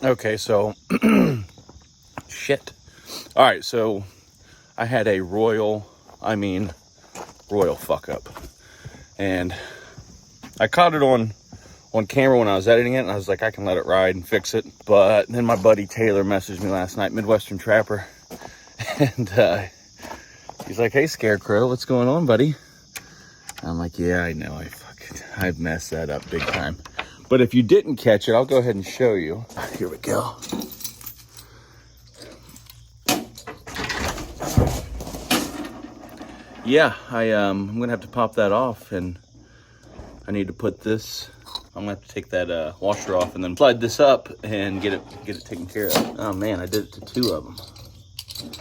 Okay, so shit. All right, so I had a royal fuck up, and I caught it on camera when I was editing it, and I was like, I can let it ride and fix it. But then my buddy Taylor messaged me last night, Midwestern Trapper, and he's like, "Hey, Scarecrow, what's going on, buddy?" I'm like, "Yeah, I know, I've messed that up big time." But if you didn't catch it, I'll go ahead and show you. Here we go. Yeah, I'm gonna have to pop that off, and I need to put this. I'm gonna have to take that washer off and then slide this up and get it taken care of. Oh man, I did it to two of them.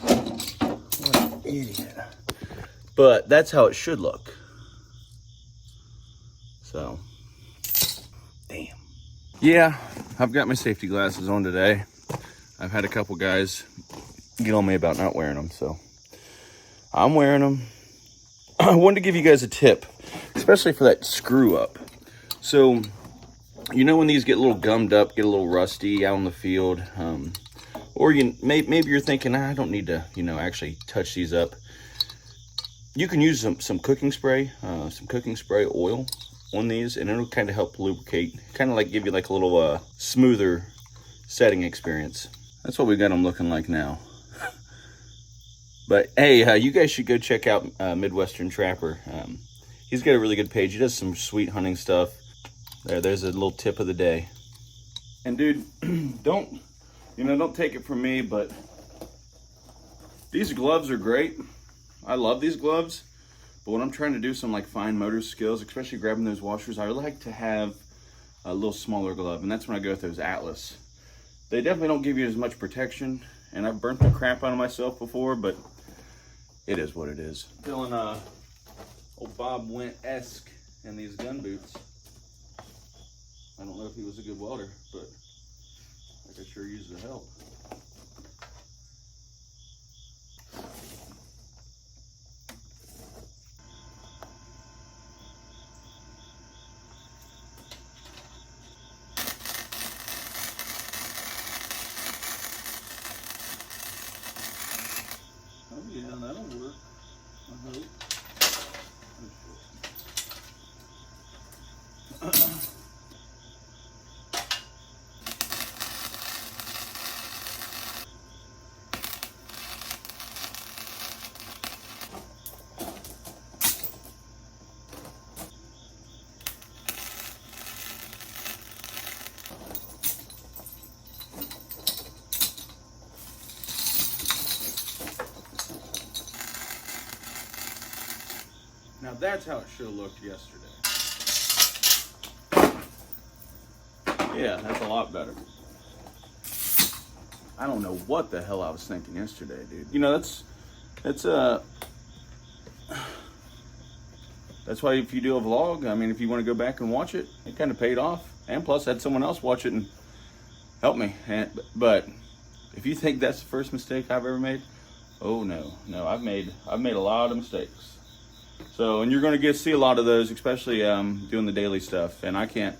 What an idiot! But that's how it should look. So, damn. Yeah, I've got my safety glasses on today. I've had a couple guys get on me about not wearing them, so I'm wearing them. I wanted to give you guys a tip, especially for that screw up. So, you know when these get a little gummed up, get a little rusty out in the field, or maybe you're thinking, I don't need to, actually touch these up. You can use some cooking spray oil on these, and it'll kind of help lubricate, kind of like give you like a little smoother setting experience. That's what we got them looking like now. But hey, you guys should go check out Midwestern Trapper. He's got a really good page. He does some sweet hunting stuff. There's a little tip of the day. And dude, don't take it from me, but these gloves are great. I love these gloves. But when I'm trying to do some like fine motor skills, especially grabbing those washers, I like to have a little smaller glove, and that's when I go with those Atlas. They definitely don't give you as much protection, and I've burnt the crap out of myself before, but it is what it is. Feeling old Bob Went-esque in these gun boots. I don't know if he was a good welder, but I could sure use the help. Oh yeah, that'll work. I hope. Now that's how it should have looked yesterday. Yeah, that's a lot better. I don't know what the hell I was thinking yesterday, dude. That's why if you do a vlog, I mean, if you want to go back and watch it, it kind of paid off. And plus, I had someone else watch it and help me. But if you think that's the first mistake I've ever made, oh no, I've made a lot of mistakes. So, and you're going to see a lot of those, especially doing the daily stuff. And I can't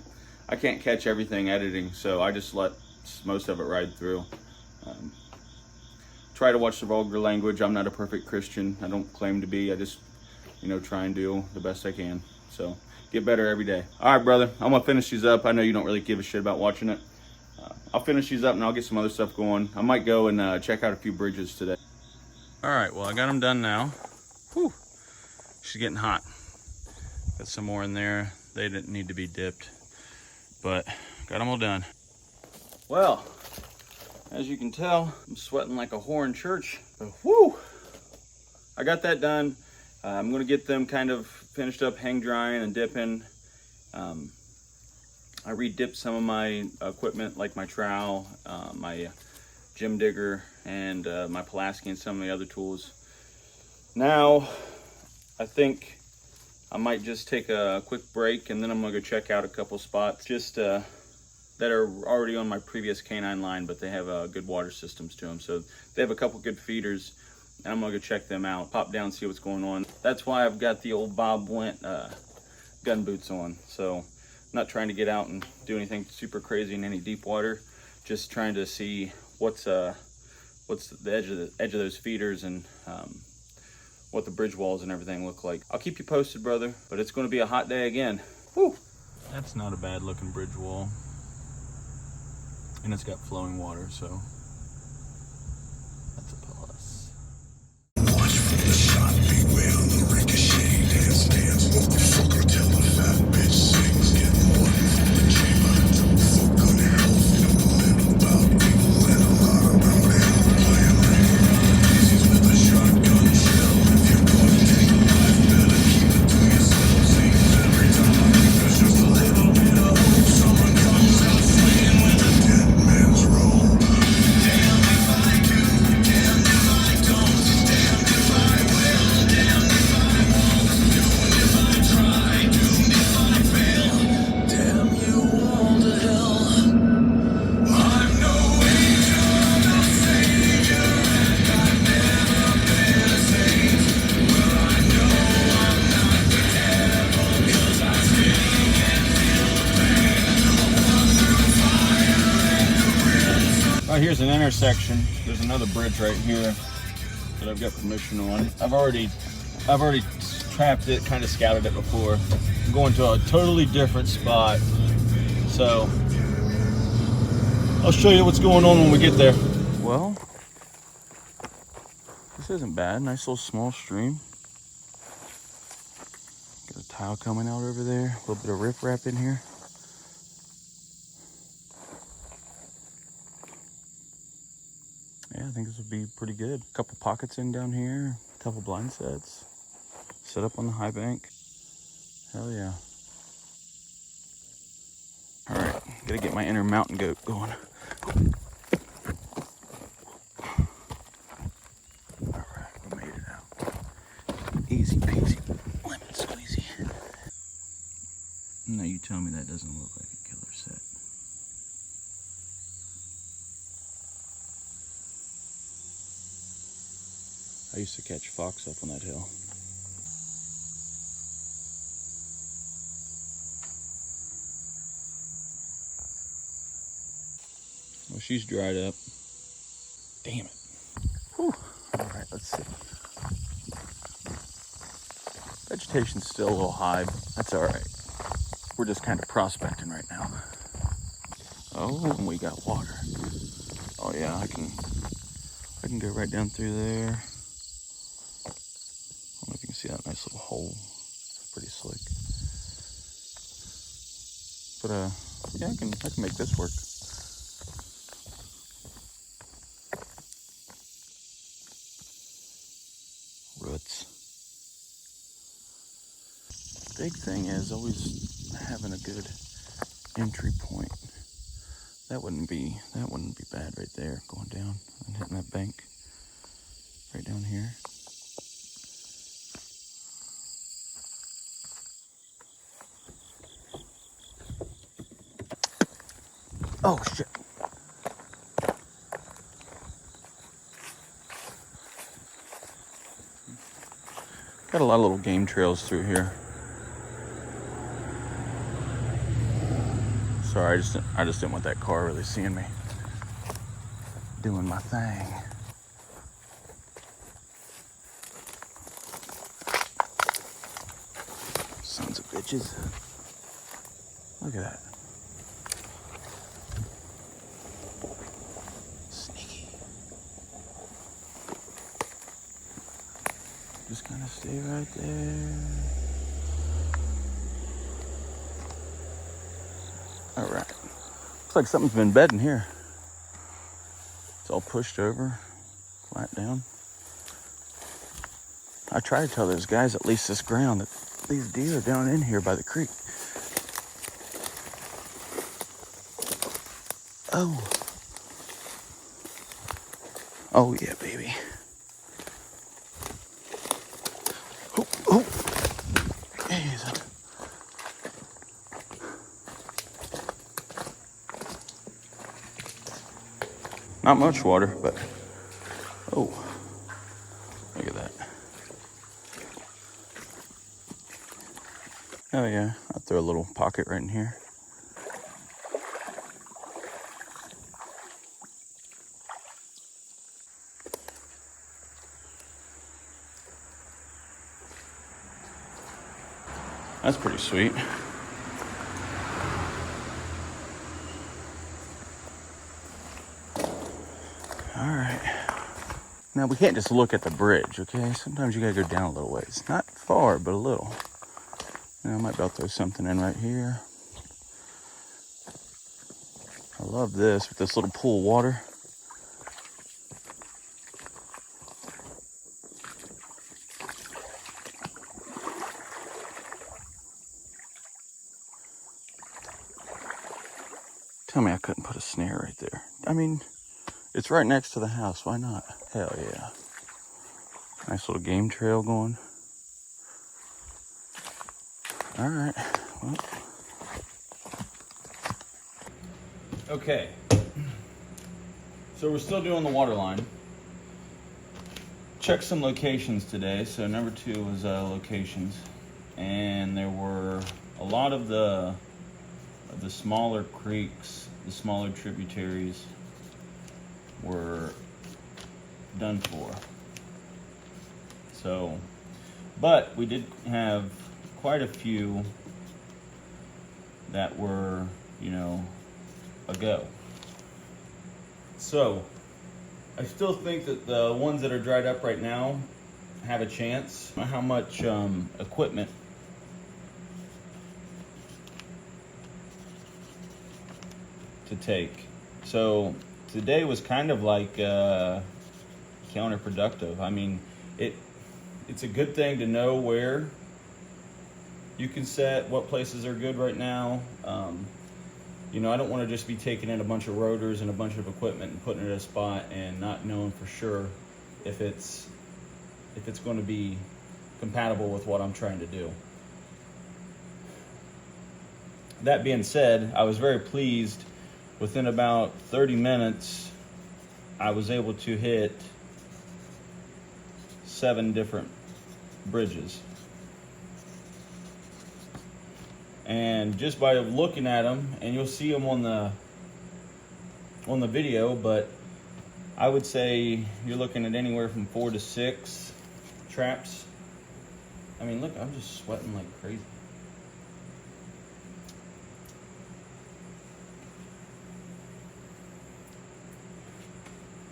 catch everything editing, so I just let most of it ride through. Try to watch the vulgar language. I'm not a perfect Christian. I don't claim to be. I just, try and do the best I can. So, get better every day. All right, brother. I'm going to finish these up. I know you don't really give a shit about watching it. I'll finish these up and I'll get some other stuff going. I might go and check out a few bridges today. All right, well, I got them done now. Whew. She's getting hot. Got some more in there. They didn't need to be dipped, but got them all done. Well, as you can tell, I'm sweating like a whore in church. But whoo! I got that done. I'm gonna get them kind of finished up, hang drying and dipping. I re-dipped some of my equipment, like my trowel, my gym digger, and my Pulaski and some of the other tools. Now, I think I might just take a quick break, and then I'm gonna go check out a couple spots just that are already on my previous canine line, but they have good water systems to them. So they have a couple good feeders, and I'm gonna go check them out, pop down, see what's going on. That's why I've got the old Bob Went gun boots on. So I'm not trying to get out and do anything super crazy in any deep water. just trying to see what's the edge of those feeders, and what the bridge walls and everything look like. I'll keep you posted, brother, but it's going to be a hot day again. Whew. That's not a bad looking bridge wall, and it's got flowing water, so that's a plus. Watch for the shot, beware the ricochet. Dance, dance, motherfucker, till the fat bitch sings. Get money from the chamber. For good health, know a little about people and a lot about hell. Playing regular daisies with a shotgun shell. If you're gonna take a life, better keep it to yourself. Seems every time I think there's just a little bit of hope. Someone comes out swinging with a dead man's roll. Damn if I do, damn if I don't, damn if I will, damn if I won't, doomed if I try, doomed if I fail, damn you all to hell. I'm no angel, I'm no savior, and I've never been a saint. Well, I know I'm not the devil, 'cause I still can feel the pain. Walk through fire and the brimstone. Right, here's an intersection. There's another bridge right here that I've got permission on. I've already trapped it, kind of scouted it before. I'm going to a totally different spot, so I'll show you what's going on when we get there. Well, this isn't bad. Nice little small stream. Got a tile coming out over there. A little bit of riprap in here. Yeah, I think this would be pretty good. A couple pockets in down here, a couple blind sets. Set up on the high bank. Hell yeah. All right, gotta get my inner mountain goat going. All right, we made it out. Easy peasy, lemon squeezy. Now you tell me that doesn't look like a killer set. I used to catch fox up on that hill. Well, she's dried up. Damn it. Whew. All right, let's see. Vegetation's still a little high, but that's all right. We're just kind of prospecting right now. Oh, and we got water. Oh yeah, I can go right down through there. I don't know if you can see that nice little hole. It's pretty slick. But yeah, I can make this work. Roots. Big thing is always having a good entry point. That wouldn't be bad right there, going down and hitting that bank right down here. Oh shit. Got a lot of little game trails through here. Sorry, I just didn't want that car really seeing me doing my thing. Sons of bitches. Look at that. Sneaky. Just kind of stay right there. All right. Looks like something's been bedding here. It's all pushed over, flat down. I try to tell those guys at least this ground that these deer are down in here by the creek. Oh. Oh yeah, baby. Oh, oh. Jeez. Not much water, but oh, look at that. Oh yeah, I'll throw a little pocket right in here. That's pretty sweet. All right. Now we can't just look at the bridge, okay? Sometimes you gotta go down a little ways. Not far, but a little. I might about throw something in right here. I love this with this little pool of water. Tell me I couldn't put a snare right there. I mean, it's right next to the house. Why not? Hell yeah. Nice little game trail going. All right. Well. Okay. So we're still doing the water line. Checked some locations today. So number 2 was locations. And there were a lot of the smaller creeks, the smaller tributaries were done for. So, but we did have quite a few that were, you know, a go. So, I still think that the ones that are dried up right now have a chance. How much equipment to take. So today was kind of like counterproductive. I mean, it's a good thing to know where you can set, what places are good right now. You know, I don't want to just be taking in a bunch of rotors and a bunch of equipment and putting it in a spot and not knowing for sure if it's going to be compatible with what I'm trying to do. That being said, I was very pleased. Within about 30 minutes, I was able to hit 7 different bridges. And just by looking at them, and you'll see them on the video, but I would say you're looking at anywhere from 4 to 6 traps. I mean, look, I'm just sweating like crazy.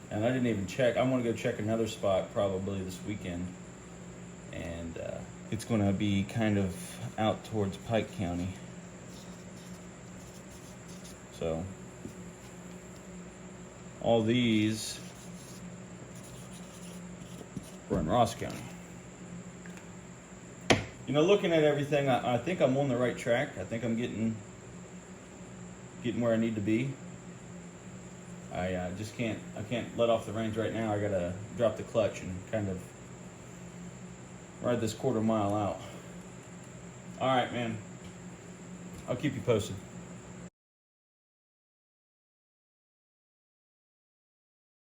And I didn't even check. I'm going to go check another spot probably this weekend. And it's going to be kind of out towards Pike County. So, all these were in Ross County. You know, looking at everything, I think I'm on the right track. I think I'm getting where I need to be. I can't let off the reins right now. I gotta drop the clutch and kind of ride this 1/4 mile out. All right, man. I'll keep you posted.